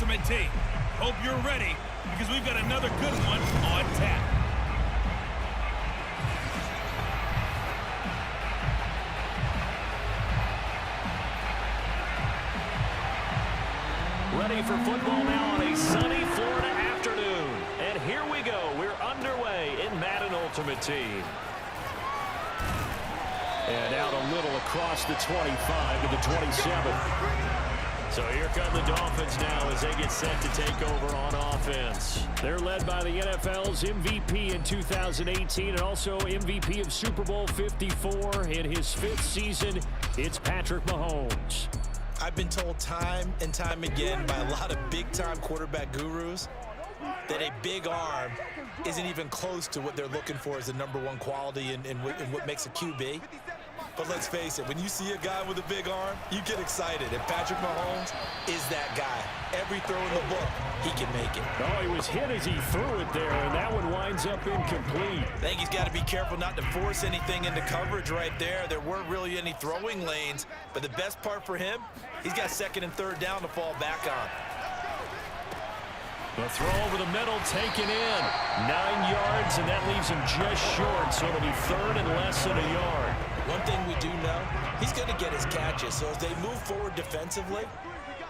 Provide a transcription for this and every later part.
Ultimate Team. Hope you're ready, because we've got another good one on tap. Ready for football now on a sunny Florida afternoon. And here we go. We're underway in Madden Ultimate Team. And out a little across the 25 to the 27. So here come the Dolphins now as they get set to take over on offense. They're led by the NFL's MVP in 2018 and also MVP of Super Bowl 54 in his 5th season. It's Patrick Mahomes. I've been told time and time again by a lot of big-time quarterback gurus that a big arm isn't even close to what they're looking for as the #1 quality in what makes a QB. But let's face it, when you see a guy with a big arm, you get excited. And Patrick Mahomes is that guy. Every throw in the book, he can make it. Oh, he was hit as he threw it there, and that one winds up incomplete. I think he's got to be careful not to force anything into coverage right there. There weren't really any throwing lanes, but the best part for him, he's got 2nd and 3rd down to fall back on. The throw over the middle taken in. 9 yards, and that leaves him just short, so it'll be 3rd and less than a yard. One thing we do know, he's going to get his catches. So as they move forward defensively,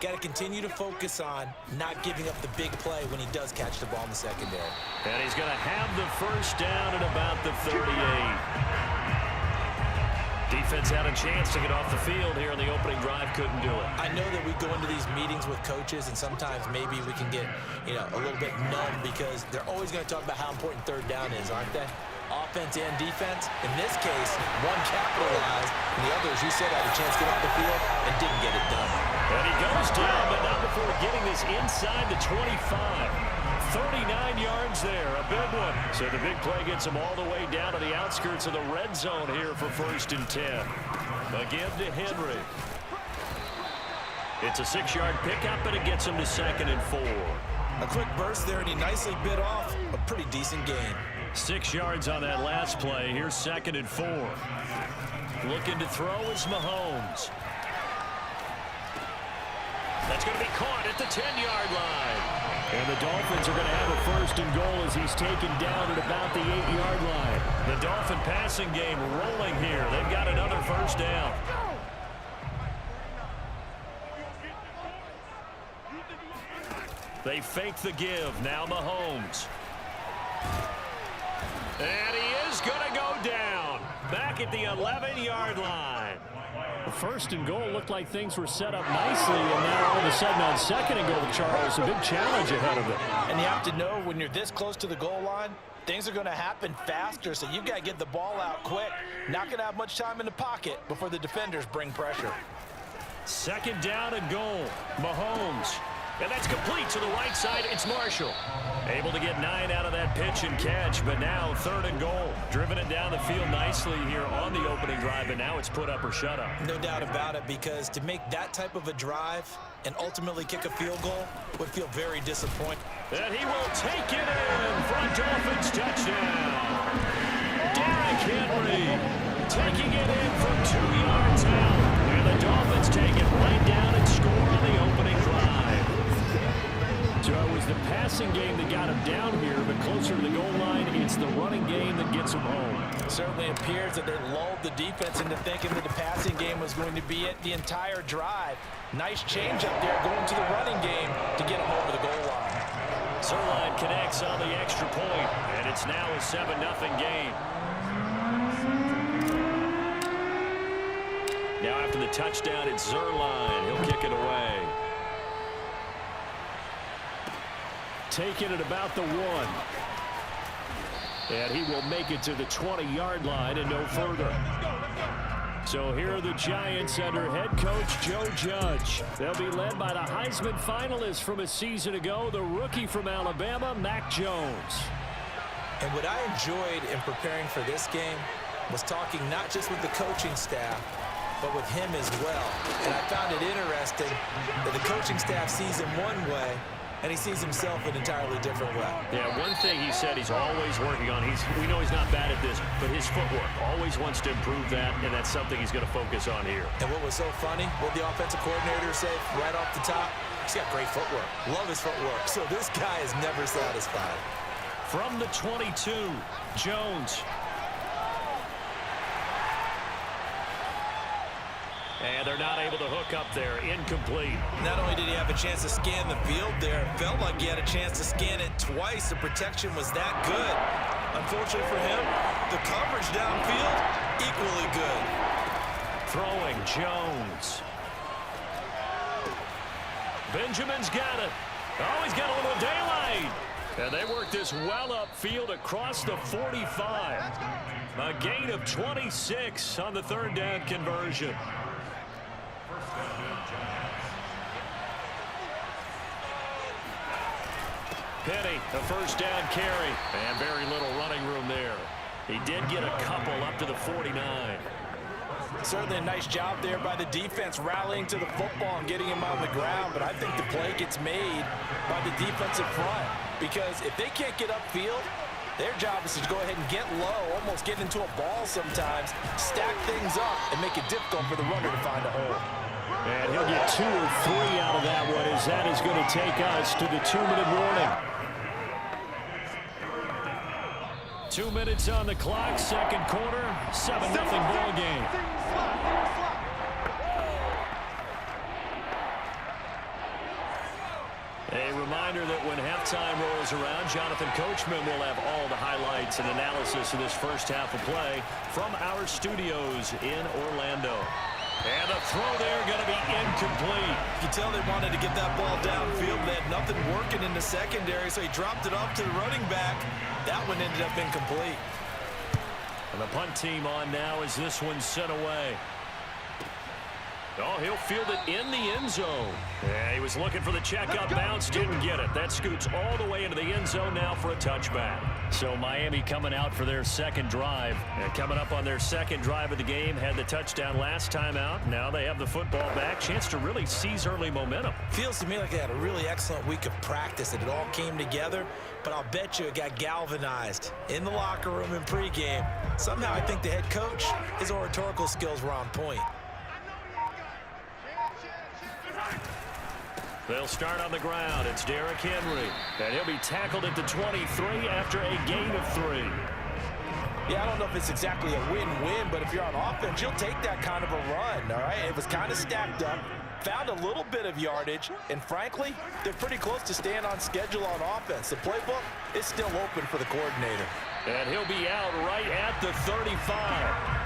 got to continue to focus on not giving up the big play when he does catch the ball in the secondary. And he's going to have the 1st down at about the 38. Defense had a chance to get off the field here in the opening drive, couldn't do it. I know that we go into these meetings with coaches, and sometimes maybe we can get, a little bit numb because they're always going to talk about how important 3rd down is, aren't they? Offense and defense. In this case, one capitalized, and the other, as you said, had a chance to get off the field and didn't get it done. And he goes down, but not before getting this inside the 25. 39 yards there, a big one. So the big play gets him all the way down to the outskirts of the red zone here for 1st and 10. Again to Henry. It's a 6-yard pickup, and it gets him to 2nd and 4. A quick burst there, and he nicely bit off a pretty decent gain. 6 yards on that last play. Here's 2nd and 4. Looking to throw is Mahomes. That's going to be caught at the 10-yard line. And the Dolphins are going to have a 1st and goal as he's taken down at about the 8-yard line. The Dolphin passing game rolling here. They've got another 1st down. They fake the give. Now Mahomes. And he is going to go down. Back at the 11-yard line. The 1st and goal looked like things were set up nicely, and now all of a sudden on 2nd and goal, Charles, a big challenge ahead of them. And you have to know when you're this close to the goal line, things are going to happen faster, so you've got to get the ball out quick. Not going to have much time in the pocket before the defenders bring pressure. 2nd down and goal. Mahomes. And that's complete to the right side. It's Marshall. Able to get 9 out of that pitch and catch, but now 3rd and goal. Driven it down the field nicely here on the opening drive, and now it's put up or shut up. No doubt about it, because to make that type of a drive and ultimately kick a field goal would feel very disappointing. And he will take it in for a Dolphins touchdown. Derrick Henry taking it in from 2 yards out. And the Dolphins take it right down and score on the opening drive. So it was the passing game that got him down here, but closer to the goal line, it's the running game that gets him home. It certainly appears that they lulled the defense into thinking that the passing game was going to be it the entire drive. Nice change up there going to the running game to get him over the goal line. Zerline connects on the extra point, and it's now a 7-0 game. Now after the touchdown, it's Zerline. He'll kick it away. Take it at about the 1. And he will make it to the 20-yard line and no further. So here are the Giants under head coach Joe Judge. They'll be led by the Heisman finalist from a season ago, the rookie from Alabama, Mac Jones. And what I enjoyed in preparing for this game was talking not just with the coaching staff, but with him as well. And I found it interesting that the coaching staff sees him one way, and he sees himself an entirely different way. Yeah, one thing he said he's always working on, we know he's not bad at this, but his footwork, always wants to improve that, and that's something he's going to focus on here. And what was so funny, what the offensive coordinator said right off the top, He's got great footwork. Love his footwork. So this guy is never satisfied. From the 22, Jones. And they're not able to hook up there. Incomplete. Not only did he have a chance to scan the field there, it felt like he had a chance to scan it twice. The protection was that good. Unfortunately for him, the coverage downfield, equally good. Throwing, Jones. Benjamin's got it. Oh, he's got a little daylight. And they work this well upfield across the 45. A gain of 26 on the third down conversion. Penny, the first down carry. And very little running room there. He did get a couple up to the 49. Certainly a nice job there by the defense rallying to the football and getting him on the ground. But I think the play gets made by the defensive front. Because if they can't get upfield, their job is to go ahead and get low, almost get into a ball sometimes, stack things up, and make it difficult for the runner to find a hole. And he'll get 2 or 3 out of that one, as that is going to take us to the 2-minute warning. 2 minutes on the clock, second quarter, 7-0 ball game. A reminder that when halftime rolls around, Jonathan Coachman will have all the highlights and analysis of this first half of play from our studios in Orlando. And the throw there going to be incomplete. You can tell they wanted to get that ball downfield. They had nothing working in the secondary, so he dropped it off to the running back. That one ended up incomplete. And the punt team on now as this one's sent away. Oh, he'll field it in the end zone. Yeah, he was looking for the checkup bounce, didn't get it. That scoots all the way into the end zone now for a touchback. So Miami coming out for their second drive. And coming up on their second drive of the game, had the touchdown last time out. Now they have the football back. Chance to really seize early momentum. Feels to me like they had a really excellent week of practice and it all came together. But I'll bet you it got galvanized in the locker room in pregame. Somehow I think the head coach, his oratorical skills were on point. They'll start on the ground. It's Derrick Henry. And he'll be tackled at the 23 after a gain of 3. Yeah, I don't know if it's exactly a win-win, but if you're on offense, you'll take that kind of a run, all right? It was kind of stacked up, found a little bit of yardage, and frankly, they're pretty close to staying on schedule on offense. The playbook is still open for the coordinator. And he'll be out right at the 35.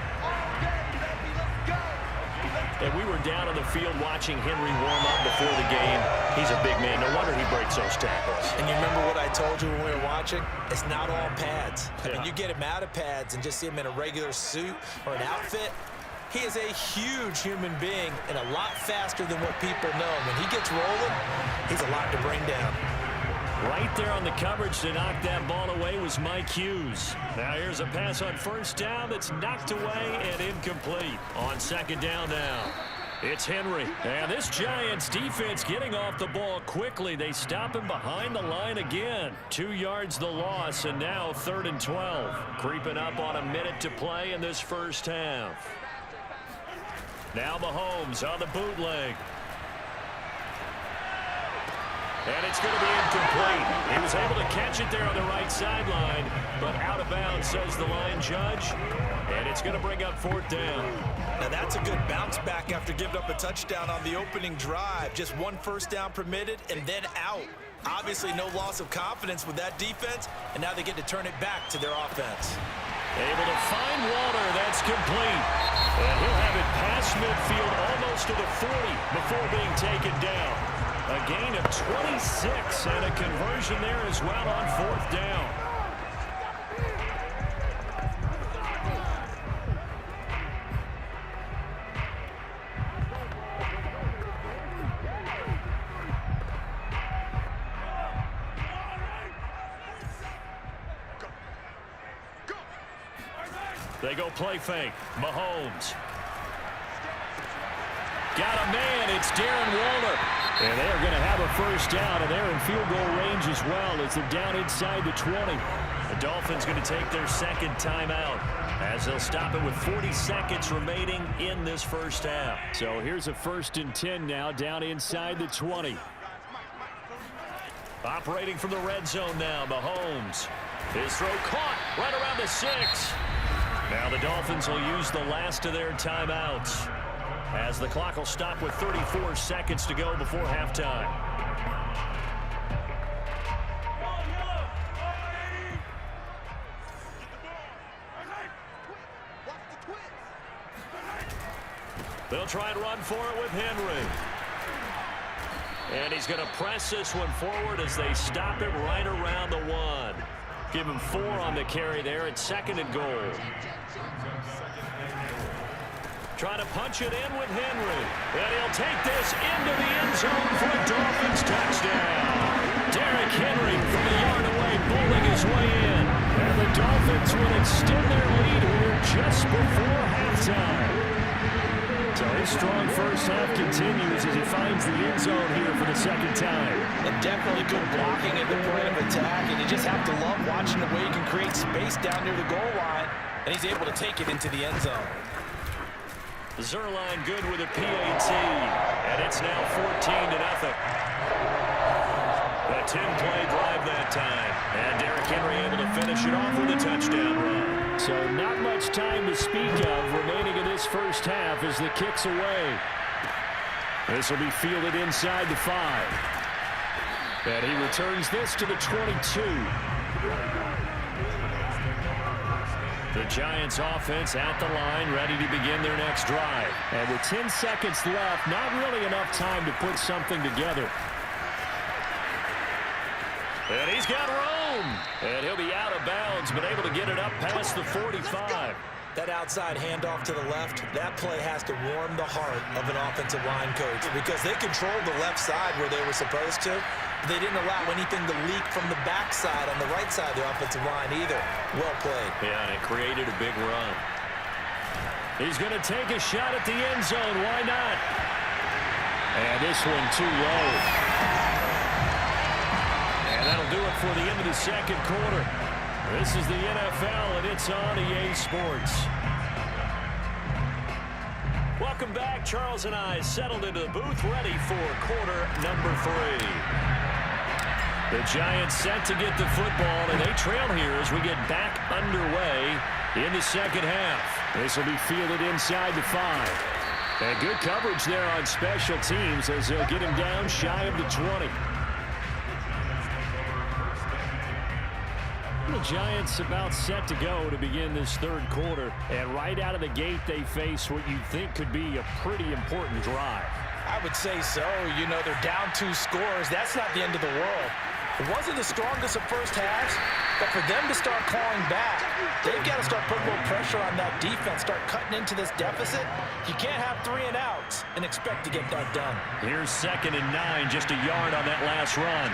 And we were down on the field watching Henry warm up before the game. He's a big man. No wonder he breaks those tackles. And you remember what I told you when we were watching? It's not all pads. I mean, you get him out of pads and just see him in a regular suit or an outfit. He is a huge human being and a lot faster than what people know. When he gets rolling, he's a lot to bring down. Right there on the coverage to knock that ball away was Mike Hughes. Now here's a pass on first down that's knocked away and incomplete. On second down now, it's Henry. And this Giants defense getting off the ball quickly. They stop him behind the line again. 2 yards the loss, and now 3rd and 12. Creeping up on a minute to play in this first half. Now Mahomes on the bootleg. And it's going to be incomplete. He was able to catch it there on the right sideline, but out of bounds, says the line judge. And it's going to bring up 4th down. Now that's a good bounce back after giving up a touchdown on the opening drive. Just 1 first down permitted and then out. Obviously no loss of confidence with that defense, and now they get to turn it back to their offense. Able to find Waller. That's complete. And he'll have it past midfield almost to the 40 before being taken down. A gain of 26 and a conversion there as well on 4th down. They go play fake. Mahomes. Got a man. It's Darren Waller. And they're going to have a first down, and they're in field goal range as well as they're down inside the 20. The Dolphins going to take their second timeout as they'll stop it with 40 seconds remaining in this first half. So here's a 1st and 10 now down inside the 20. Operating from the red zone now, Mahomes. His throw caught right around the 6. Now the Dolphins will use the last of their timeouts, as the clock will stop with 34 seconds to go before halftime. They'll try and run for it with Henry. And he's going to press this one forward as they stop him right around the 1. Give him 4 on the carry there at 2nd and goal. Trying to punch it in with Henry. And he'll take this into the end zone for a Dolphins touchdown. Derrick Henry from a yard away, bowling his way in. And the Dolphins will extend their lead here just before halftime. So his strong first half continues as he finds the end zone here for the 2nd time. And definitely good blocking at the point of attack, and you just have to love watching the way he can create space down near the goal line, and he's able to take it into the end zone. Zerline good with a PAT, and it's now 14-0. A 10-play drive that time, and Derrick Henry able to finish it off with a touchdown run. So not much time to speak of remaining in this first half as the kick's away. This will be fielded inside the 5. And he returns this to the 22. The Giants offense at the line, ready to begin their next drive. And with 10 seconds left, not really enough time to put something together. And he's got room. And he'll be out of bounds, but able to get it up past the 45. That outside handoff to the left, that play has to warm the heart of an offensive line coach, because they controlled the left side where they were supposed to. They didn't allow anything to leak from the backside on the right side of the offensive line either. Well played. Yeah, and it created a big run. He's going to take a shot at the end zone. Why not? And this one too low. And that'll do it for the end of the 2nd quarter. This is the NFL, and it's on EA Sports. Welcome back. Charles and I settled into the booth, ready for quarter number 3. The Giants set to get the football, and they trail here as we get back underway in the 2nd half. This will be fielded inside the 5. And good coverage there on special teams as they'll get him down shy of the 20. The Giants about set to go to begin this 3rd quarter. And right out of the gate, they face what you think could be a pretty important drive. I would say so. You know, they're down 2 scores. That's not the end of the world. It wasn't the strongest of first halves, but for them to start clawing back, they've got to start putting more pressure on that defense, start cutting into this deficit. You can't have 3 and outs and expect to get that done. Here's 2nd and 9, just a yard on that last run.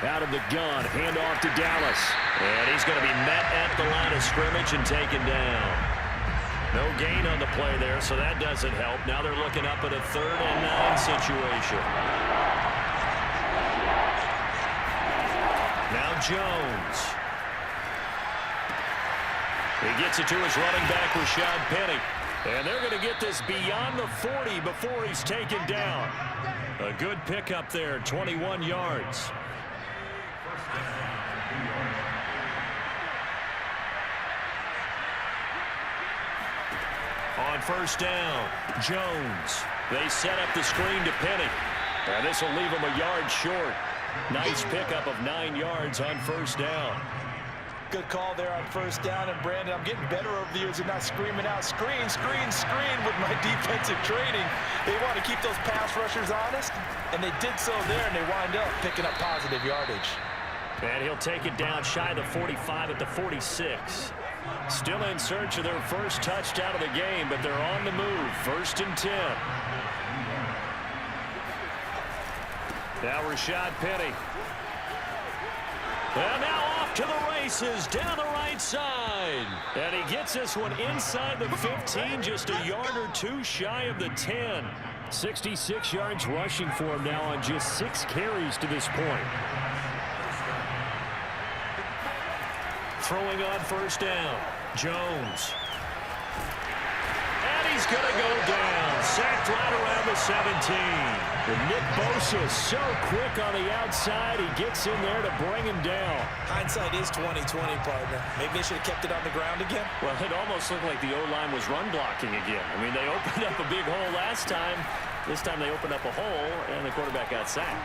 Out of the gun, handoff to Dallas. And he's going to be met at the line of scrimmage and taken down. No gain on the play there, so that doesn't help. Now they're looking up at a 3rd and 9 situation. Now Jones. He gets it to his running back, Rashad Penny. And they're going to get this beyond the 40 before he's taken down. A good pickup there, 21 yards. On 1st down, Jones. They set up the screen to Penny. And this will leave him a yard short. Nice pickup of 9 yards on 1st down. Good call there on 1st down. And, Brandon, I'm getting better over the years of not screaming out, screen, screen, screen with my defensive training. They want to keep those pass rushers honest, and they did so there, and they wind up picking up positive yardage. And he'll take it down shy of the 45 at the 46. Still in search of their first touchdown of the game, but they're on the move. 1st and 10. Now Rashad Penny. And now off to the races down the right side. And he gets this one inside the 15, just a yard or 2 shy of the 10. 66 yards rushing for him now on just 6 carries to this point. Throwing on 1st down, Jones. And he's going to go down. Sacked right around the 17. And Nick Bosa so quick on the outside. He gets in there to bring him down. Hindsight is 20/20, partner. Maybe they should have kept it on the ground again. Well, it almost looked like the O-line was run blocking again. I mean, they opened up a big hole last time. This time they opened up a hole, and the quarterback got sacked.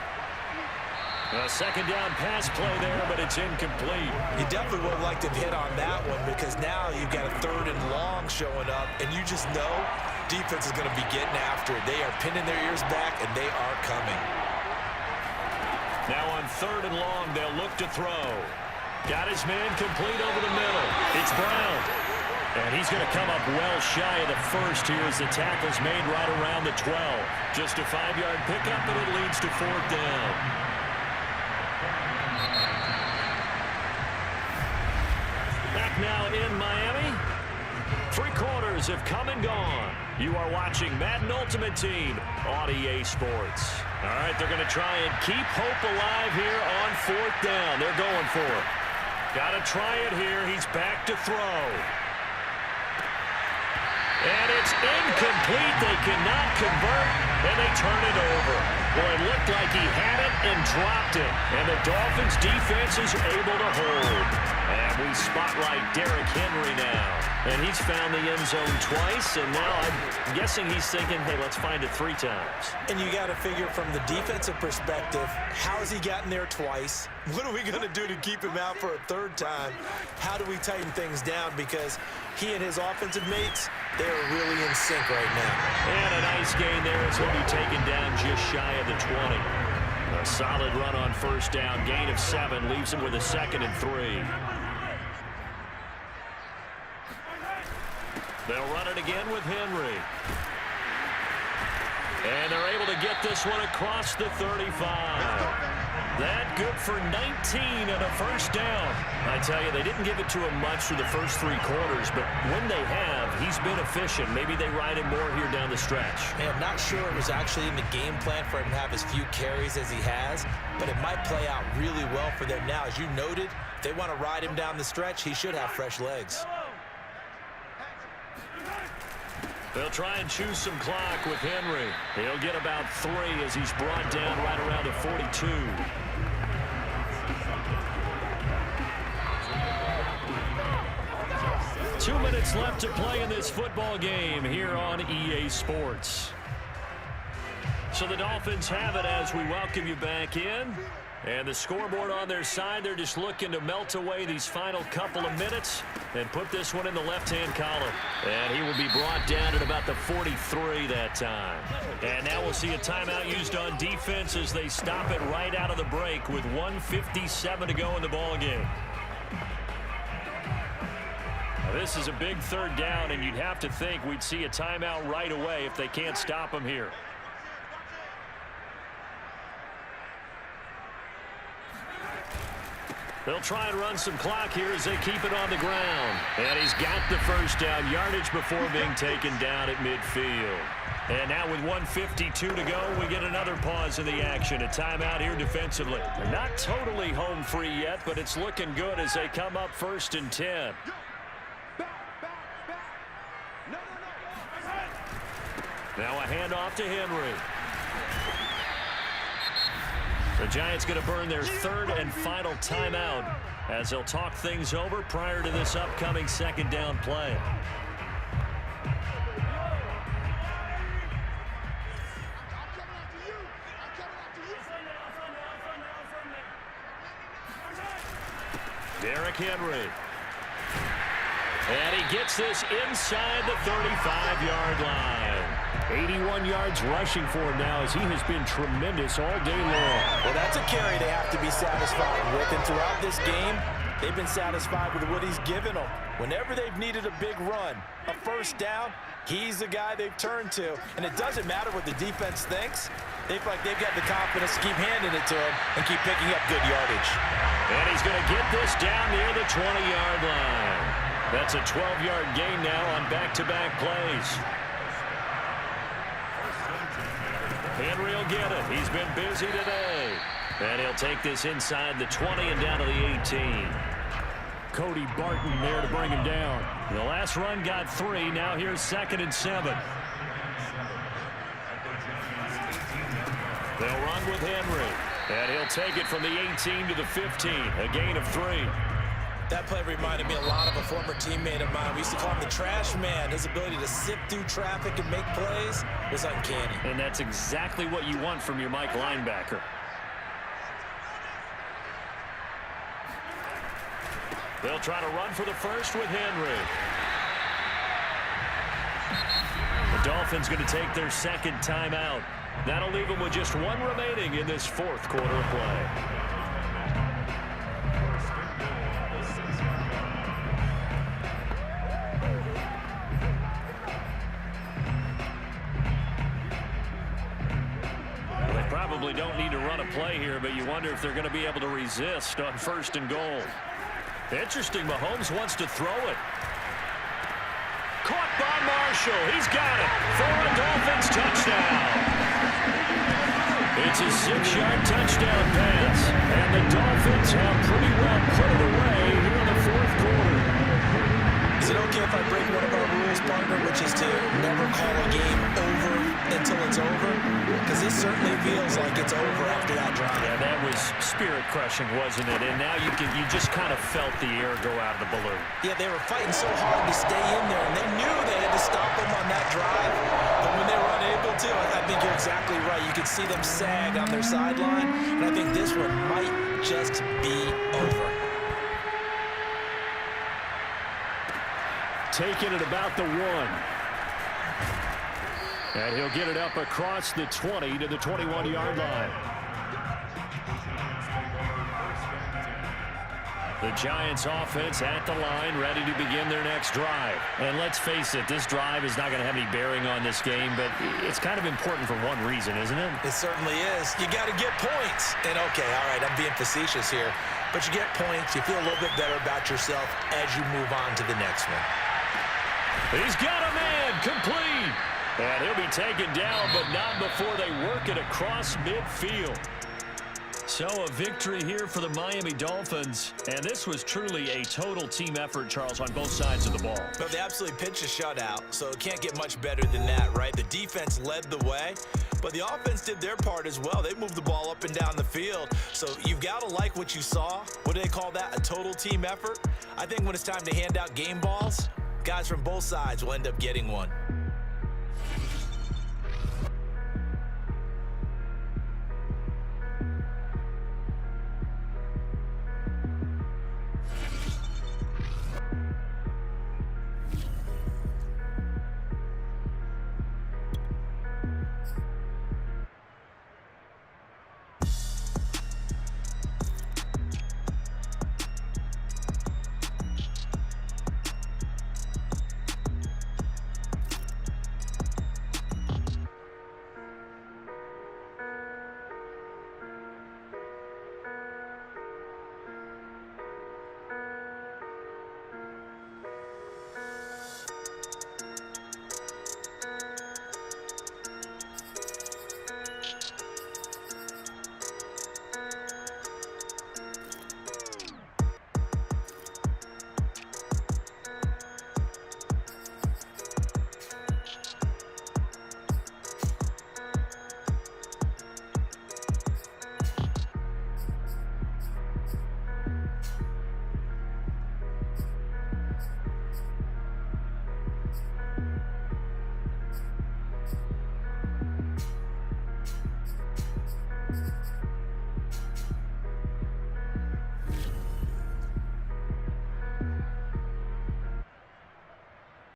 A second down pass play there, but it's incomplete. You definitely would have liked to have hit on that one because now you've got a 3rd and long showing up, and you just know defense is going to be getting after it. They are pinning their ears back, and they are coming. Now on 3rd and long, they'll look to throw. Got his man complete over the middle. It's Brown. And he's going to come up well shy of the first here as the tackle's made right around the 12. Just a 5-yard pickup, and it leads to 4th down. Back now in Miami. 3 quarters have come and gone. You are watching Madden Ultimate Team on EA Sports. All right, they're going to try and keep hope alive here on 4th down. They're going for it. Got to try it here. He's back to throw. And it's incomplete. They cannot convert, and they turn it over. Well, it looked like he had it and dropped it. And the Dolphins' defense is able to hold. And we spotlight Derrick Henry now. And he's found the end zone twice, and now I'm guessing he's thinking, hey, let's find it 3 times. And you got to figure from the defensive perspective, how has he gotten there twice? What are we going to do to keep him out for a 3rd time? How do we tighten things down? Because he and his offensive mates, they are really in sync right now. And a nice gain there as he'll be taken down just shy of the 20. A solid run on 1st down. Gain of 7 leaves him with a 2nd and 3. They'll run it again with Henry. And they're able to get this one across the 35. That good for 19 and a 1st down. I tell you, they didn't give it to him much through the first 3 quarters, but when they have, he's been efficient. Maybe they ride him more here down the stretch. Hey, I'm not sure it was actually in the game plan for him to have as few carries as he has, but it might play out really well for them now. As you noted, if they want to ride him down the stretch, he should have fresh legs. They'll try and choose some clock with Henry. He'll get about 3 as he's brought down right around the 42. Two minutes left to play in this football game here on EA Sports. So the Dolphins have it as we welcome you back in. And the scoreboard on their side, they're just looking to melt away these final couple of minutes and put this one in the left-hand column. And he will be brought down at about the 43 that time. And now we'll see a timeout used on defense as they stop it right out of the break with 1:57 to go in the ballgame. This is a big 3rd down, and you'd have to think we'd see a timeout right away if they can't stop him here. They'll try and run some clock here as they keep it on the ground. And he's got the 1st down yardage before being taken down at midfield. And now with 1:52 to go, we get another pause in the action. A timeout here defensively. They're not totally home free yet, but it's looking good as they come up 1st and 10. Now a handoff to Henry. The Giants going to burn their 3rd and final timeout as they'll talk things over prior to this upcoming 2nd down play. Derrick Henry. And he gets this inside the 35-yard line. 81 yards rushing for him now as he has been tremendous all day long. Well, that's a carry they have to be satisfied with. And throughout this game, they've been satisfied with what he's given them. Whenever they've needed a big run, a 1st down, he's the guy they've turned to. And it doesn't matter what the defense thinks. They feel like they've got the confidence to keep handing it to him and keep picking up good yardage. And he's going to get this down near the 20-yard line. That's a 12-yard gain now on back-to-back plays. Henry will get it. He's been busy today. And he'll take this inside the 20 and down to the 18. Cody Barton there to bring him down. The last run got 3. Now here's 2nd and 7. They'll run with Henry. And he'll take it from the 18 to the 15. A gain of 3. That play reminded me a lot of a former teammate of mine. We used to call him the trash man. His ability to sift through traffic and make plays was uncanny. And that's exactly what you want from your Mike linebacker. They'll try to run for the first with Henry. The Dolphins going to take their 2nd timeout. That'll leave them with just 1 remaining in this 4th quarter of play. They probably don't need to run a play here, but you wonder if they're going to be able to resist on 1st and goal. Interesting, Mahomes wants to throw it. Caught by Marshall. He's got it for a Dolphins touchdown. It's a 6-yard touchdown pass. And the Dolphins have pretty well put it away here in the 4th quarter. Is it okay if I break one of our rules, partner, which is to never call a game over until it's over? Because this certainly feels like it's over after that drive. Yeah, that was spirit-crushing, wasn't it? And now you just kind of felt the air go out of the balloon. Yeah, they were fighting so hard to stay in there, and they knew they had to stop them on that drive. But when they were unable to, I think you're exactly right. You could see them sag on their sideline, and I think this one might just be over. Taking it about the 1. And he'll get it up across the 20 to the 21-yard line. The Giants offense at the line, ready to begin their next drive. And let's face it, this drive is not going to have any bearing on this game, but it's kind of important for one reason, isn't it? It certainly is. You got to get points. And okay, all right, I'm being facetious here, but you get points, you feel a little bit better about yourself as you move on to the next one. He's got a man complete. And he'll be taken down, but not before they work it across midfield. So a victory here for the Miami Dolphins. And this was truly a total team effort, Charles, on both sides of the ball. No, they absolutely pitched a shutout, so it can't get much better than that, right? The defense led the way, but the offense did their part as well. They moved the ball up and down the field. So you've got to like what you saw. What do they call that? A total team effort? I think when it's time to hand out game balls, guys from both sides will end up getting one.